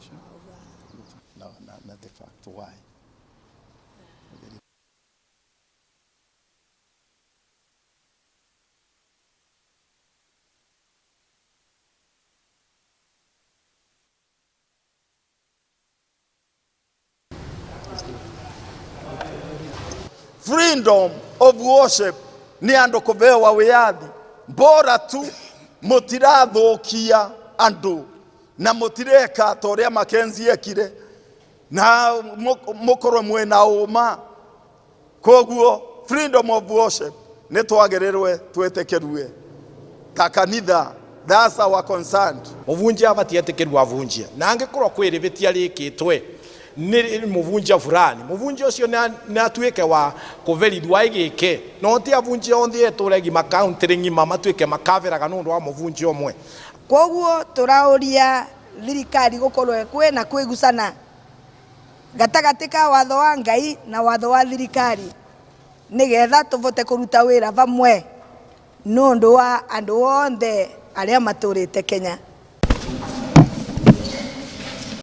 sure? No, not the fact. Why? Freedom of worship ni andu kubewa wiyathi bora tu mutirathukia andu na mutireka ta uria Makenzi ekire na mukorwo mwena uma. Koguo freedom of worship ni twagirirwe twetekerwe ta kanitha. That's our concern. Muvunjia abatietekerwa avunjia na angikorwo kwiribitia rikitwe ni muvunjia fulani, muvunjia ucio na atuike wa kuverithwa igike no ti avunjia onthi eturegi makauntiri ngima matuike makaveraga nundu wa muvunjia omwe. Koguo turauria thirikari gukorwo kwe na kwigucana gatagati ka watho wa Ngai na watho wa thirikari nigetha tuvote kuruta wira vamwe nundu wa andu othe aria maturite Kenya.